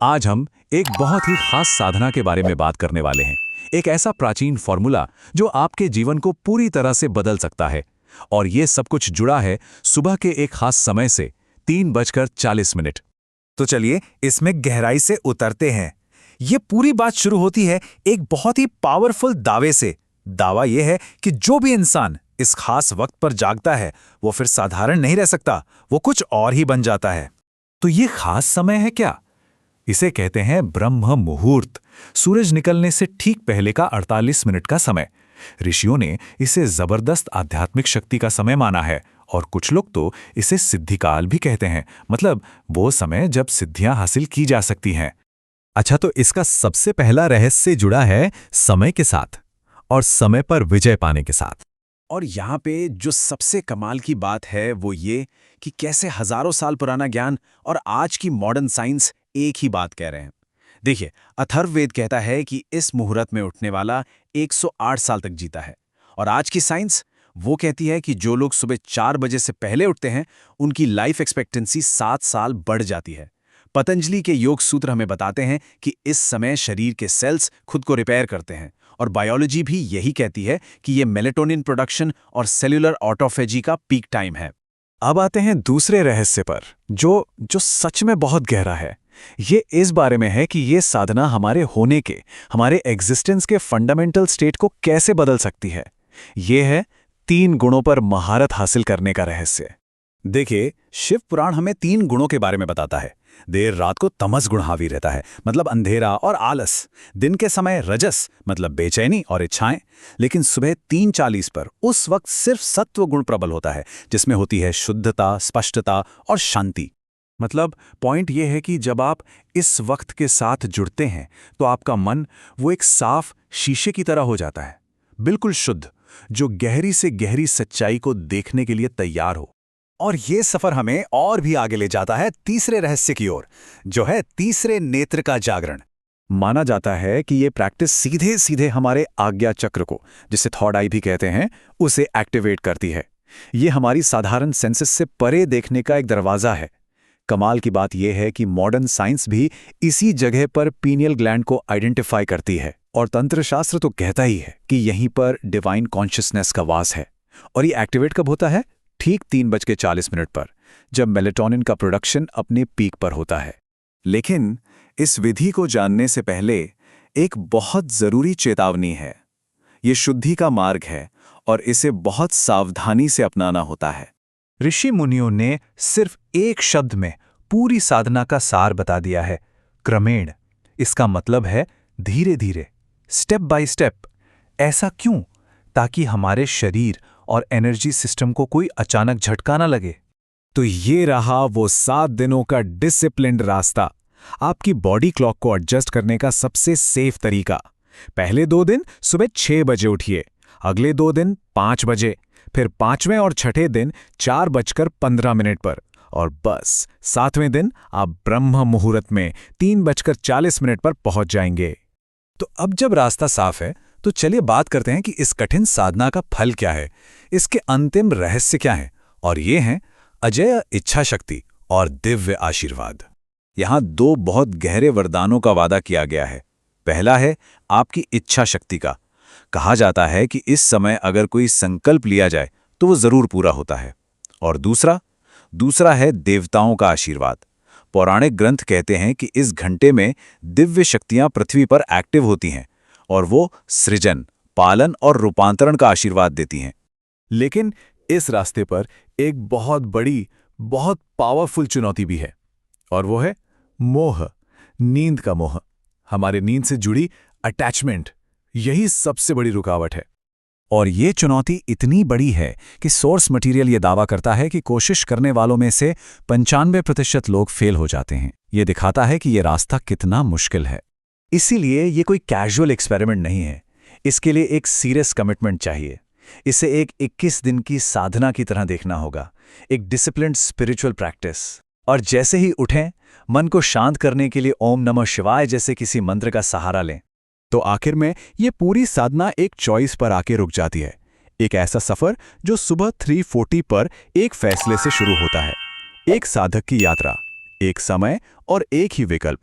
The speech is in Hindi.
आज हम एक बहुत ही खास साधना के बारे में बात करने वाले हैं। एक ऐसा प्राचीन फॉर्मूला जो आपके जीवन को पूरी तरह से बदल सकता है। और ये सब कुछ जुड़ा है सुबह के एक खास समय से 3:40। तो चलिए इसमें गहराई से उतरते हैं। ये पूरी बात शुरू होती है एक बहुत ही पावरफुल दावे से। दावा यह है कि जो भी इंसान इस खास वक्त पर जागता है वो फिर साधारण नहीं रह सकता, वो कुछ और ही बन जाता है। तो ये खास समय है क्या? इसे कहते हैं ब्रह्म मुहूर्त, सूरज निकलने से ठीक पहले का 48 मिनट का समय। ऋषियों ने इसे जबरदस्त आध्यात्मिक शक्ति का समय माना है और कुछ लोग तो इसे सिद्धिकाल भी कहते हैं, मतलब वो समय जब सिद्धियां हासिल की जा सकती हैं। अच्छा, तो इसका सबसे पहला रहस्य जुड़ा है समय के साथ और समय पर विजय पाने के साथ। और यहाँ पे जो सबसे कमाल की बात है वो ये कि कैसे हजारों साल पुराना ज्ञान और आज की मॉडर्न साइंस एक ही बात कह रहे हैं। देखिए, अथर्ववेद कहता है कि इस मुहूर्त में उठने वाला 108 साल तक जीता है। और आज की साइंस वो कहती है कि जो लोग सुबह 4 बजे से पहले उठते हैं उनकी लाइफ एक्सपेक्टेंसी 7 साल बढ़ जाती है। पतंजलि के योग सूत्र हमें बताते हैं कि इस समय शरीर के सेल्स खुद को रिपेयर करते हैं। और बायोलॉजी भी यही कहती है कि ये मेलेटोनिन प्रोडक्शन और सेल्यूलर ऑटोफेजी का पीक टाइम है। अब आते हैं दूसरे रहस्य पर, जो सच में बहुत गहरा है। ये इस बारे में है कि ये साधना हमारे होने के, हमारे एग्जिस्टेंस के फंडामेंटल स्टेट को कैसे बदल सकती है। ये है 3 गुणों पर महारत हासिल करने का रहस्य। देखिए, शिव पुराण हमें 3 गुणों के बारे में बताता है। देर रात को तमस गुण हावी रहता है, मतलब अंधेरा और आलस। दिन के समय रजस, मतलब बेचैनी और इच्छाएं। लेकिन सुबह 3:40 पर उस वक्त सिर्फ सत्व गुण प्रबल होता है, जिसमें होती है शुद्धता, स्पष्टता और शांति। मतलब पॉइंट ये है कि जब आप इस वक्त के साथ जुड़ते हैं तो आपका मन वो एक साफ शीशे की तरह हो जाता है, बिल्कुल शुद्ध, जो गहरी से गहरी सच्चाई को देखने के लिए तैयार हो। और ये सफर हमें और भी आगे ले जाता है तीसरे रहस्य की ओर, जो है तीसरे नेत्र का जागरण। माना जाता है कि ये प्रैक्टिस सीधे सीधे हमारे आज्ञा चक्र को, जिसे थर्ड आई भी कहते हैं, उसे एक्टिवेट करती है। ये हमारी साधारण सेंसेस से परे देखने का एक दरवाजा है। कमाल की बात यह है कि मॉडर्न साइंस भी इसी जगह पर पीनियल ग्लैंड को आइडेंटिफाई करती है। और तंत्र शास्त्र तो कहता ही है कि यहीं पर डिवाइन कॉन्शियसनेस का वास है। और ये एक्टिवेट कब होता है? ठीक 3:40 पर, जब मेलेटोनिन का प्रोडक्शन अपने पीक पर होता है। लेकिन इस विधि को जानने से पहले एक बहुत जरूरी चेतावनी है। ये शुद्धि का मार्ग है और इसे बहुत सावधानी से अपनाना होता है। ऋषि मुनियों ने सिर्फ एक शब्द में पूरी साधना का सार बता दिया है, क्रमेण। इसका मतलब है धीरे धीरे, स्टेप बाय स्टेप। ऐसा क्यों? ताकि हमारे शरीर और एनर्जी सिस्टम को कोई अचानक झटका ना लगे। तो ये रहा वो 7 दिनों का डिसिप्लिन्ड रास्ता, आपकी बॉडी क्लॉक को एडजस्ट करने का सबसे सेफ तरीका। पहले 2 दिन सुबह 6 बजे उठिए, अगले 2 दिन 5 बजे, फिर 5वें और 6ठे दिन 4:15 पर, और बस 7वें दिन आप ब्रह्म मुहूर्त में 3:40 पर पहुंच जाएंगे। तो अब जब रास्ता साफ है तो चलिए बात करते हैं कि इस कठिन साधना का फल क्या है, इसके अंतिम रहस्य क्या हैं। और ये हैं अजेय इच्छा शक्ति और दिव्य आशीर्वाद। यहाँ 2 बहुत गहरे वरदानों का वादा किया गया है। पहला है आपकी इच्छा शक्ति का। कहा जाता है कि इस समय अगर कोई संकल्प लिया जाए तो वो जरूर पूरा होता है। और दूसरा है देवताओं का आशीर्वाद। पौराणिक ग्रंथ कहते हैं कि इस घंटे में दिव्य शक्तियां पृथ्वी पर एक्टिव होती हैं और वो सृजन, पालन और रूपांतरण का आशीर्वाद देती हैं। लेकिन इस रास्ते पर एक बहुत बड़ी, बहुत पावरफुल चुनौती भी है, और वो है मोह, नींद का मोह। हमारे नींद से जुड़ी अटैचमेंट, यही सबसे बड़ी रुकावट है। और ये चुनौती इतनी बड़ी है कि सोर्स मटेरियल ये दावा करता है कि कोशिश करने वालों में से 95% लोग फेल हो जाते हैं। ये दिखाता है कि ये रास्ता कितना मुश्किल है। इसीलिए ये कोई कैजुअल एक्सपेरिमेंट नहीं है, इसके लिए एक सीरियस कमिटमेंट चाहिए। इसे एक 21 दिन की साधना की तरह देखना होगा, एक डिसिप्लिन्ड स्पिरिचुअल प्रैक्टिस। और जैसे ही उठें, मन को शांत करने के लिए ओम नमः शिवाय जैसे किसी मंत्र का सहारा लें। तो आखिर में ये पूरी साधना एक चॉइस पर आके रुक जाती है। एक ऐसा सफर जो सुबह 3:40 पर एक फैसले से शुरू होता है। एक साधक की यात्रा, एक समय और एक ही विकल्प,